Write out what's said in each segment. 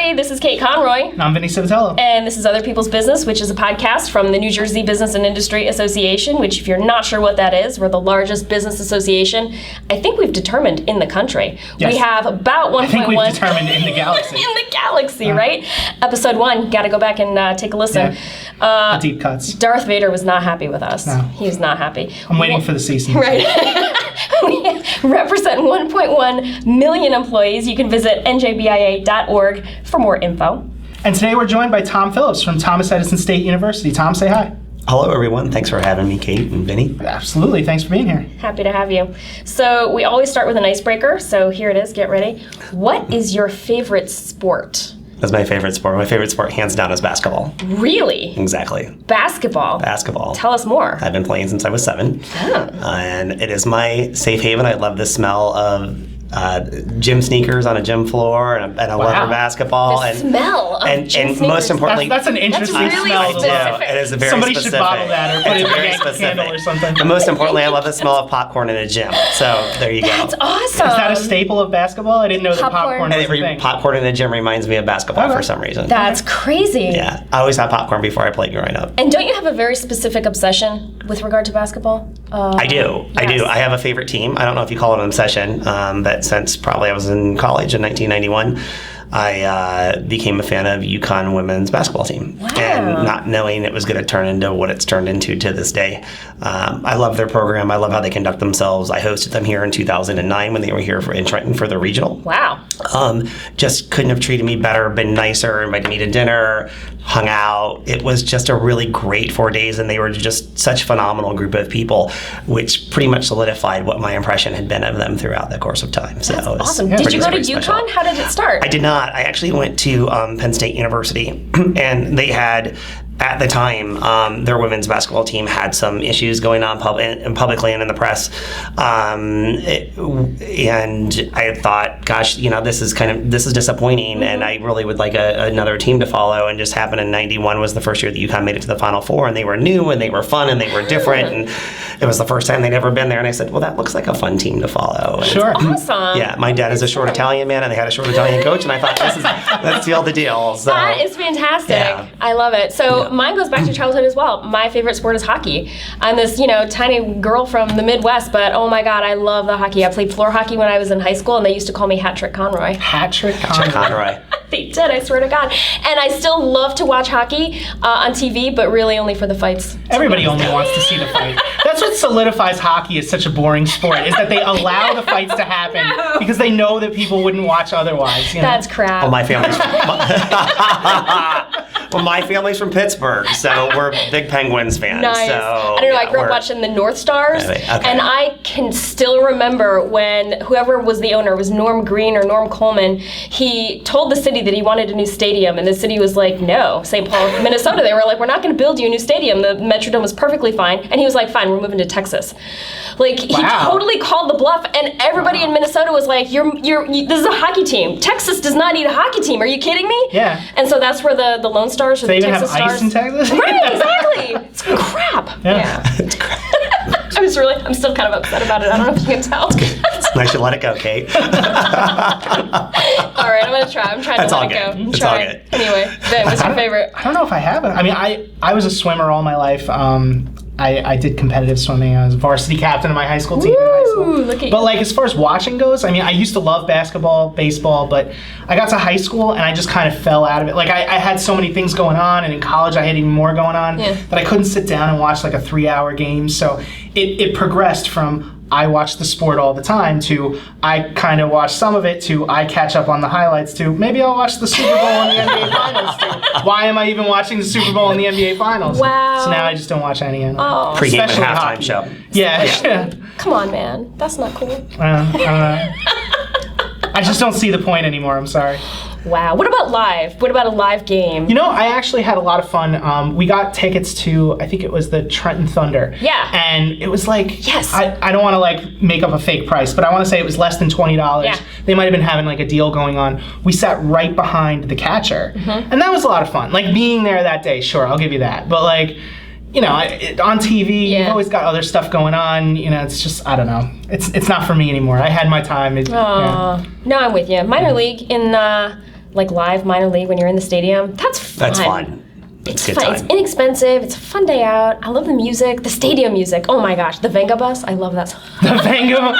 Hey, this is Kate Conroy. And I'm Vinnie Civitello. And this is Other People's Business, which is a podcast from the New Jersey Business and Industry Association, which if you're not sure what that is, we're the largest business association, I think we've determined in the country. Yes. We have about 1.1. I think we've determined in the galaxy. In the galaxy, right? Episode 1, got to go back and take a listen. Yeah. Deep cuts. Darth Vader was not happy with us. No. He was not happy. I'm waiting for the season. Right. We represent 1.1 million employees. You can visit njbia.org for more info. And today we're joined by Tom Phillips from Thomas Edison State University. Tom, say hi. Hello, everyone. Thanks for having me, Kate and Vinnie. Absolutely. Thanks for being here. Happy to have you. So we always start with an icebreaker. So here it is. Get ready. What is your favorite sport? That's my favorite sport. My favorite sport, hands down, is basketball. Really? Exactly. Basketball? Basketball. Tell us more. I've been playing since I was 7. Oh. And it is my safe haven. I love the smell of gym sneakers on a gym floor, and I love our basketball. The smell of gym and sneakers. most importantly, That's an interesting That's really smell. specific. It is a very Somebody specific. should bottle that or put it in a Yankee Candle or something. And most importantly, I love the smell of popcorn in a gym. So there you go. That's awesome. Is that a staple of basketball? I didn't know that popcorn was a thing. Popcorn in a gym reminds me of basketball Okay. for some reason. That's crazy. Yeah, I always had popcorn before I played growing up. And don't you have a very specific obsession with regard to basketball? I do. I have a favorite team. I don't know if you call it an obsession, but since probably I was in college in 1991, I became a fan of Uconn women's basketball team. Wow. And not knowing it was going to turn into what it's turned into to this day. I love their program. I love how they conduct themselves. I hosted them here in 2009 when they were here in Trenton for the regional. Wow. Just couldn't have treated me better, been nicer, invited me to dinner, hung out. It was just a really great 4 days, and they were just such a phenomenal group of people, which pretty much solidified what my impression had been of them throughout the course of time. So That's it was awesome. pretty Did you go to special. UConn? How did it start? I did not. I actually went to Penn State University, and they had, at the time, their women's basketball team had some issues going on publicly and in the press. And I thought, gosh, this is disappointing, and I really would like another team to follow. And just happened in 91 was the first year that UConn made it to the Final Four, and they were new, and they were fun, and they were different, and it was the first time they'd ever been there. And I said, well, that looks like a fun team to follow. And Sure. Awesome. yeah, my dad is a short Italian man, and they had a short Italian coach, and I thought, let's seal the deal. So, That is fantastic. Yeah. I love it. So mine goes back to childhood as well. My favorite sport is hockey. I'm this, tiny girl from the Midwest, but oh my God, I love the hockey. I played floor hockey when I was in high school, and they used to call me Hat Trick Conroy. Hat Trick Conroy. Conroy. They did, I swear to God. And I still love to watch hockey on TV, but really only for the fights. Everybody only wants to see the fight. That's what solidifies hockey as such a boring sport, is that they allow the fights to happen because they know that people wouldn't watch otherwise. That's crap. Well, my family's from Pittsburgh, so we're big Penguins fans. Nice. So, I don't know, I grew up watching the North Stars, Really? Okay. and I can still remember when whoever was the owner, was Norm Green or Norm Coleman, he told the city that he wanted a new stadium, and the city was like, no. St. Paul, Minnesota, they were like, we're not going to build you a new stadium. The Metrodome was perfectly fine. And he was like, fine, we're moving to Texas. Like, he totally called the bluff, and everybody in Minnesota was like, this is a hockey team. Texas does not need a hockey team. Are you kidding me? Yeah. And so that's where the Lone Stars or They the even Texas have Stars. ice in Texas? Right, exactly. It's crap. Yeah. It's crap. I'm still kind of upset about it. I don't know if you can tell. It's nice you let it go, Kate. All right, I'm going to try. I'm trying That's to all let it go. good. I'm It's all trying. good. Anyway, Ben, what's your favorite? I don't know if I have it. I mean, I was a swimmer all my life. I did competitive swimming. I was varsity captain of my high school team in high school. Woo, look at But you. like as far as watching goes, I mean, I used to love basketball, baseball, but I got to high school and I just kind of fell out of it. Like I had so many things going on, and in college I had even more going on that I couldn't sit down and watch like a 3-hour game. So it progressed from I watch the sport all the time to I kind of watch some of it to I catch up on the highlights to maybe I'll watch the Super Bowl and the NBA Finals to why am I even watching the Super Bowl and the NBA Finals? Wow. So now I just don't watch any of them. Oh, Pre-game and Especially halftime hockey. show. Yeah. come on, man. That's not cool. I don't know. I just don't see the point anymore. I'm sorry. Wow. What about live? What about a live game? You know, I actually had a lot of fun. We got tickets to, I think it was the Trenton Thunder. Yeah. And it was like, Yes. I don't want to like make up a fake price, but I want to say it was less than $20. Yeah. They might have been having like a deal going on. We sat right behind the catcher. And that was a lot of fun. Like being there that day, sure, I'll give you that. But like, you know, on TV, Yeah. you've always got other stuff going on. You know, it's just, I don't know. It's not for me anymore. I had my time. No, I'm with you. Minor league in like live minor league when you're in the stadium, that's fun. That's fun. It's good fun. time. It's inexpensive. It's a fun day out. I love the music, the stadium music. Oh my gosh, the Venga bus. I love that song. The Vango.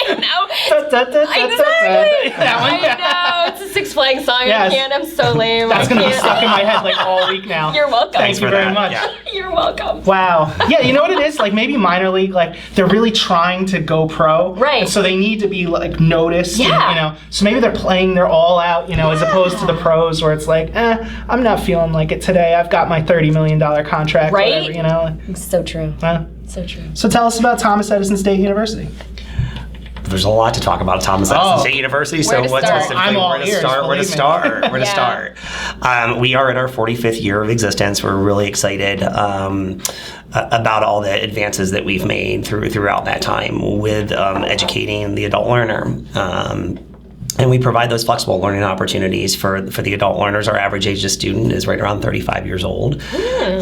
I know. Exactly. That one. I know. It's a Six Flags song. Yes. I can't. I'm so lame. That's going to be can't. stuck in my head like all week now. You're welcome. Thank you very much. Yeah. You're welcome. Wow. Yeah, you know what it is? Like maybe minor league, like they're really trying to go pro. Right. And so they need to be like noticed. Yeah. And, so maybe they're playing their all out, as opposed to the pros where it's like, I'm not feeling like it today. I've got my $30 million contract. Right? Whatever, It's so true. So true. So tell us about Thomas Edison State University. There's a lot to talk about Thomas Edison State University. Where to start? I'm all where to ears, start? Where to believe me. start? Where to Yeah. start? We are in our 45th year of existence. We're really excited about all the advances that we've made throughout that time with educating the adult learner. And we provide those flexible learning opportunities for the adult learners. Our average age of student is right around 35 years old. We're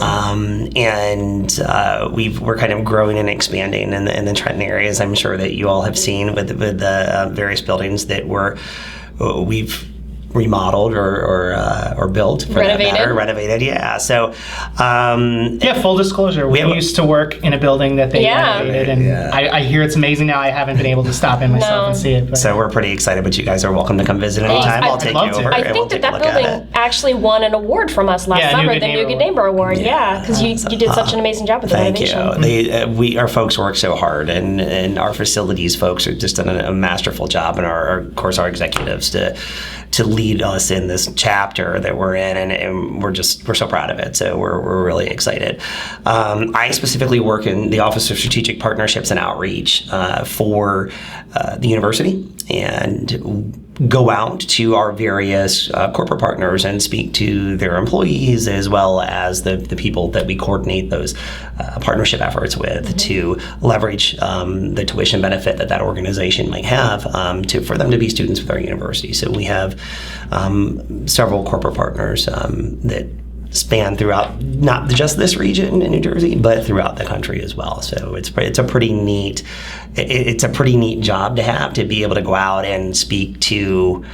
kind of growing and expanding in the Trenton areas. I'm sure that you all have seen with the various buildings that we've remodeled or built for Renovated. that matter. Renovated, yeah. So, Full disclosure, we used to work in a building that they renovated, and I hear it's amazing now. I haven't been able to stop in myself and see it. But. So we're pretty excited, but you guys are welcome to come visit anytime. I'll take you love to. over. I and we'll think take a that look at building it. actually won an award from us last Yeah, New summer, Good the Neighbor New Good Award. Neighbor Award. Yeah, because you did such an amazing job with the Thank renovation. you. Our folks work so hard, and our facilities folks are just done a masterful job, and of course our executives to lead us in this chapter that we're in, and we're so proud of it. So we're really excited. I specifically work in the Office of Strategic Partnerships and Outreach for the university, and go out to our various corporate partners and speak to their employees, as well as the people that we coordinate those partnership efforts with, to leverage the tuition benefit that organization might have for them to be students with our university. So we have several corporate partners that span throughout not just this region in New Jersey, but throughout the country as well. So it's a pretty neat job to have, to be able to go out and speak to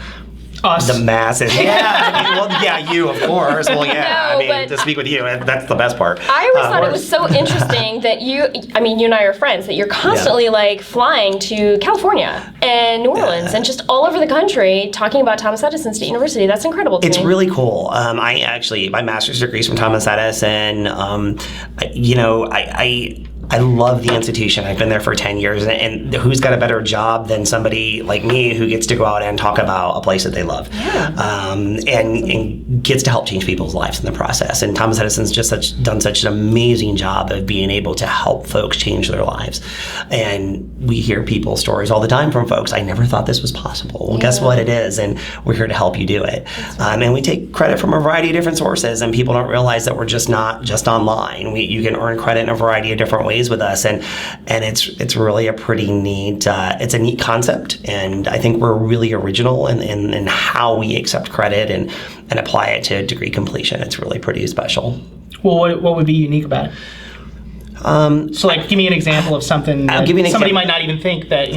Us. the masses. Yeah, you of course. Well, yeah, No, but to speak with you, that's the best part. I always thought it was so interesting that you and I are friends, that you're constantly like flying to California and New Orleans and just all over the country talking about Thomas Edison State University. That's incredible to me. It's really cool. My master's degree is from Thomas Edison. I love the institution. I've been there for 10 years, and who's got a better job than somebody like me who gets to go out and talk about a place that they love, and gets to help change people's lives in the process. And Thomas Edison's just done such an amazing job of being able to help folks change their lives. And we hear people's stories all the time from folks. I never thought this was possible. Well, guess what? It is, and we're here to help you do it. And we take credit from a variety of different sources, and people don't realize that we're not just online. You can earn credit in a variety of different ways with us, and it's really a pretty neat it's a neat concept, and I think we're really original in how we accept credit and apply it to degree completion. It's really pretty special. Well, what would be unique about it? So, give me an example of something that somebody might not even think that,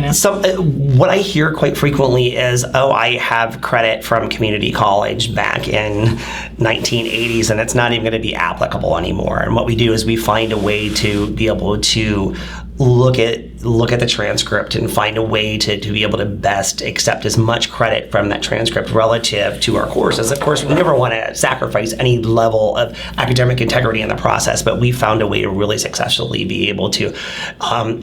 What I hear quite frequently is, I have credit from community college back in 1980s, and it's not even going to be applicable anymore. And what we do is we find a way to be able to look at the transcript and find a way to be able to best accept as much credit from that transcript relative to our courses. Of course, we never want to sacrifice any level of academic integrity in the process, but we found a way to really successfully be able to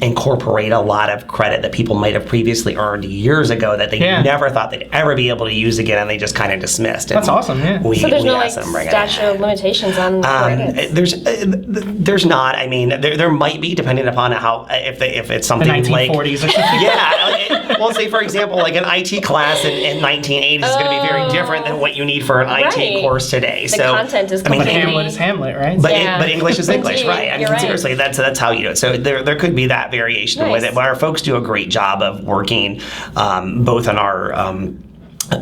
incorporate a lot of credit that people might have previously earned years ago that they never thought they'd ever be able to use again, and they just kind of dismissed. That's awesome, yeah. So there's no statute of limitations on credits? There's not. I mean, there might be, depending upon how if it's something the 1940s like or something. well, say for example, like an IT class in 1980s is going to be very different than what you need for an IT course today. The content is completely... Hamlet is Hamlet, right? But English is English, Indeed, right? I mean, seriously, that's how you do it. So there could be that variation with it. But our folks do a great job of working both on our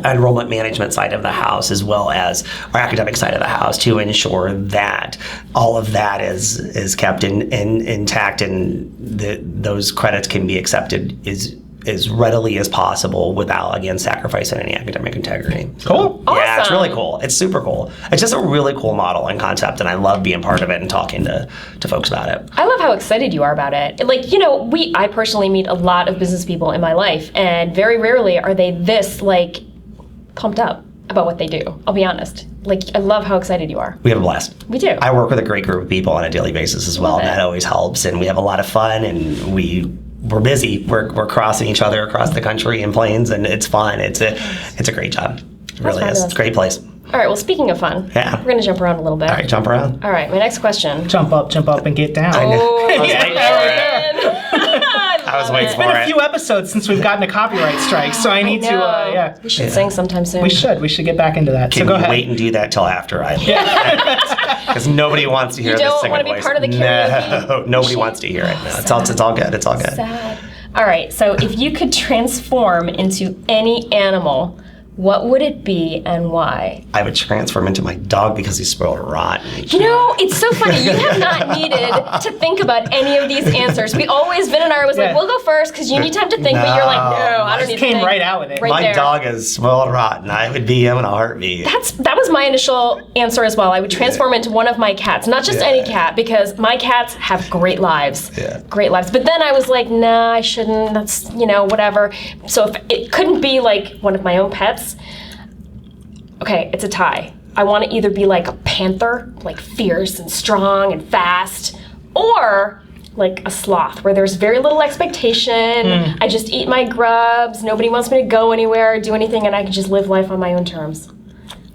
enrollment management side of the house as well as our academic side of the house to ensure that all of that is kept intact, and those credits can be accepted as readily as possible without, again, sacrificing any academic integrity. So, Cool. Yeah, it's Awesome. really cool. It's super cool. It's just a really cool model and concept, and I love being part of it and talking to folks about it. I love how excited you are about it. Like, you know, I personally meet a lot of business people in my life, and very rarely are they this, like, pumped up about what they do. I'll be honest. Like, I love how excited you are. We have a blast. We do. I work with a great group of people on a daily basis as well, Love and it. that always helps. And we have a lot of fun, and we're busy. We're crossing each other across the country in planes, and it's fun. It's a great job. It really is. fabulous. It's a great place. All right, well, speaking of fun, Yeah. we're going to jump around a little bit. All right, jump around. All right, my next question. Jump up, and get down. I know. Oh, I was yeah, waiting yeah, for it. I was waiting It's been for a few episodes since we've gotten a copyright strike, so I need to, yeah. We should sing sometime soon. We should get back into that. Can so go you ahead. wait and do that till after I leave? Because nobody wants to hear You this don't singing wanna be voice. part of the karaoke? No, nobody wants to hear it. No, it's all good. It's all good. Sad. All right, so if you could transform into any animal, what would it be and why? I would transform into my dog because he's spoiled rotten. You know, it's so funny. You have not needed to think about any of these answers. We always, Vin and I was like, Yeah. we'll go first because you need time to think, but you're like, no, I don't need to Came think. right out with it. Right My there. dog is spoiled rotten. I would be him in a heartbeat. That was my initial answer as well. I would transform into one of my cats, not just any cat, because my cats have great lives. Yeah. Great lives. But then I was like, nah, I shouldn't. That's, whatever. So if it couldn't be like one of my own pets, okay, it's a tie. I want to either be like a panther, like fierce and strong and fast, or like a sloth where there's very little expectation. I just eat my grubs. Nobody wants me to go anywhere, do anything, and I can just live life on my own terms.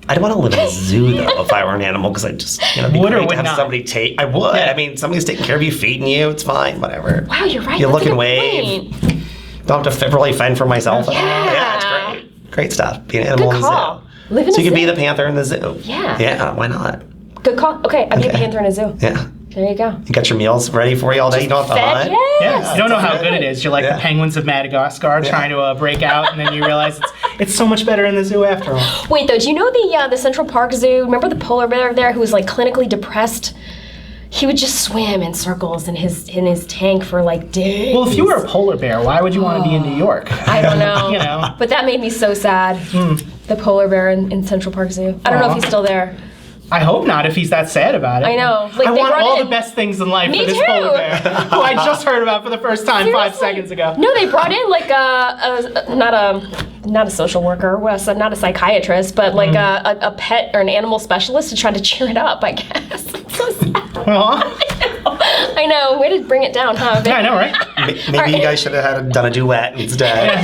I'd want to live in a zoo though if I were an animal because I'd just it'd be Would or great to would have not? somebody take. I would. Yeah. I mean, somebody's taking care of you, feeding you. It's fine. Whatever. Wow, you're right. You That's look a and good wave. point. Don't have to really fend for myself. Yeah. It's great. Great stuff. Be an animal Good in the call. zoo. Live in So a you could be zoo. the panther in the zoo. Yeah. Yeah. Why not? Good call. Okay, I'd be a Okay. panther in a zoo. Yeah. There you go. You got your meals ready for you all day. You don't have to Fed, hunt. yes. Yeah, you don't know how good it is. You're like Yeah. the penguins of Madagascar trying to break out, and then you realize it's so much better in the zoo after all. Wait, though, do you know the Central Park Zoo? Remember the polar bear there who was like clinically depressed? He would just swim in circles in his tank for like days. Well, if you were a polar bear, why would you want to be in New York? I don't know. You know. But that made me so sad. The polar bear in Central Park Zoo. I don't know if he's still there. I hope not if he's that sad about it. I know. Like, I they want brought all in- the best things in life Me for this too. polar bear, who I just heard about for the first time 5 seconds ago. No, they brought in like not a social worker, not a psychiatrist, but like a pet or an animal specialist to try to cheer it up, I guess. It's so sad. Aw. I know. Way to bring it down, huh? Yeah, I know, right? Maybe you guys should have done a duet instead.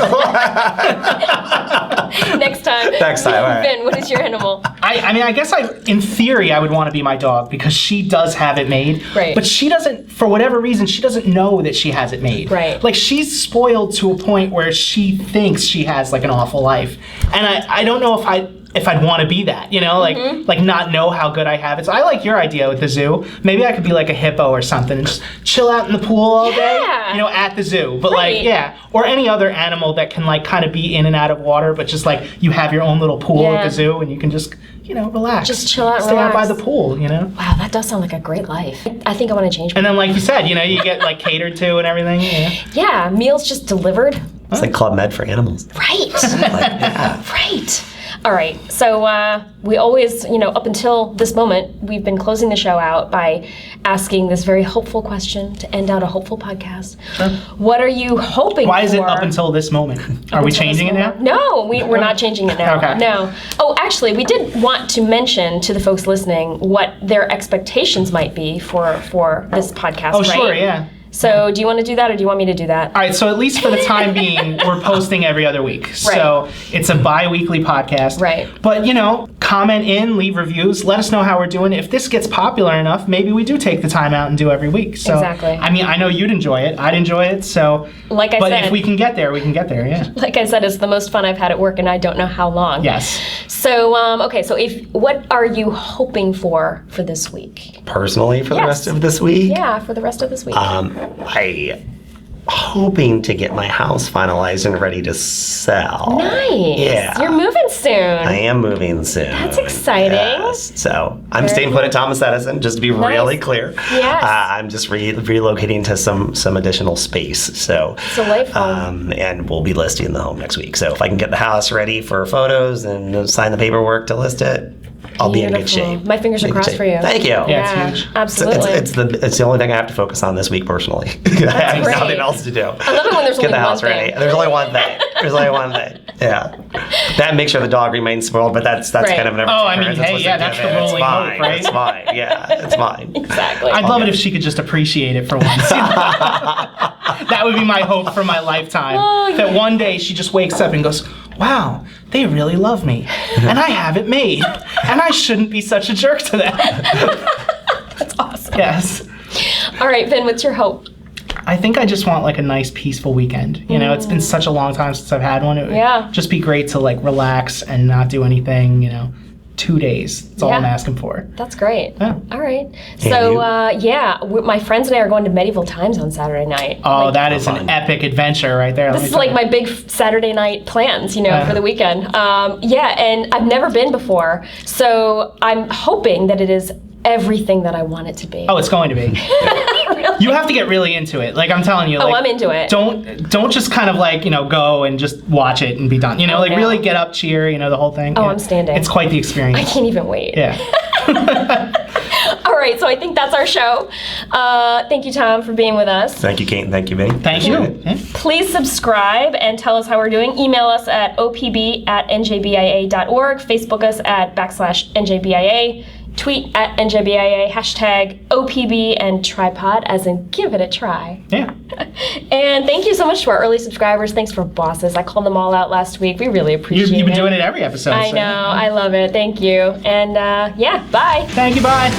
Next time. Next time, all right. Ben, what is your animal? I mean, I guess in theory, I would want to be my dog because she does have it made. Right. But she doesn't, for whatever reason, she doesn't know that she has it made. Right. Like, she's spoiled to a point where she thinks she has, like, an awful life. And I don't know if I'd want to be that, like not know how good I have it. So I like your idea with the zoo. Maybe I could be like a hippo or something and just chill out in the pool all day, Yeah. at the zoo. But Right. like, yeah, or any other animal that can like kind of be in and out of water, but just like you have your own little pool at Yeah. the zoo and you can just, relax. Just chill out and Stay out by relax. the pool, Wow, that does sound like a great life. I think I want to change. And then like you said, you get like catered to and everything. Yeah, meals just delivered. It's like Club Med for animals. Right. Right. All right. So we always, up until this moment, we've been closing the show out by asking this very hopeful question to end out a hopeful podcast. What are you hoping for? Why is it up until this moment? Are we changing it now? No, we're not changing it now. Okay. No. Oh, actually, we did want to mention to the folks listening what their expectations might be for this podcast. Oh, right? sure, yeah. So do you want to do that or do you want me to do that? All right, so at least for the time being, we're posting every other week. So it's a bi-weekly podcast. Right. But, comment in, leave reviews, let us know how we're doing. If this gets popular enough, maybe we do take the time out and do every week. So, Exactly. I mean, I know you'd enjoy it. I'd enjoy it. So, Like I but said- if we can get there, we can get there, yeah. Like I said, it's the most fun I've had at work and I don't know how long. Yes. So, okay, so what are you hoping for this week? Personally, for the Yes. rest of this week, Yeah, for the rest of this week. I hoping to get my house finalized and ready to sell. Nice. Yeah. You're moving soon. I am moving soon. That's exciting. Yes. So I'm staying put at Thomas Edison, just to be really clear. Yes. I'm just relocating to some additional space. So delightful. And we'll be listing the home next week. So if I can get the house ready for photos and sign the paperwork to list it, I'll be in good shape. My fingers are crossed for you. Thank you. Yeah, it's huge. Absolutely. It's the only thing I have to focus on this week personally. I have great. nothing else to do. I love it when there's Get only the house one ready. thing. There's only one thing. There's only one thing. Yeah. That makes sure the dog remains spoiled, but that's Right. kind of an Oh, I mean, occurrence. It's hey, what's yeah, a that's given. the It's rolling fine. hope, right? It's fine. Yeah, it's fine. Exactly. I'd love it if she could just appreciate it for once. That would be my hope for my lifetime. Oh, that one day she just wakes up and goes, wow, they really love me. And I have it made. And I shouldn't be such a jerk to them. That's awesome. Yes. All right, Vin, what's your hope? I think I just want like a nice peaceful weekend. You know, it's been such a long time since I've had one. It would just be great to like relax and not do anything, 2 days. That's all I'm asking for. That's great. Yeah. All right. So, my friends and I are going to Medieval Times on Saturday night. Oh, that is an epic adventure right there. This is like my big Saturday night plans, for the weekend. And I've never been before. So I'm hoping that it is everything that I want it to be. Oh, it's going to be. Really? You have to get really into it. Like I'm telling you. Oh, like, I'm into it. Don't just kind of like, go and just watch it and be done. Really get up, cheer, the whole thing. Oh, I'm standing. It's quite the experience. I can't even wait. Yeah. All right, so I think that's our show. Thank you, Tom, for being with us. Thank you, Kate, and thank you, Vinnie. Thank you. Yeah. Please subscribe and tell us how we're doing. Email us at opb@njbia.org. Facebook us at /NJBIA. Tweet at NJBIA, #OPB and tripod, as in give it a try. Yeah. And thank you so much to our early subscribers. Thanks for bosses. I called them all out last week. We really appreciate it. You've been doing it every episode. I know. I love it. Thank you. And bye. Thank you. Bye.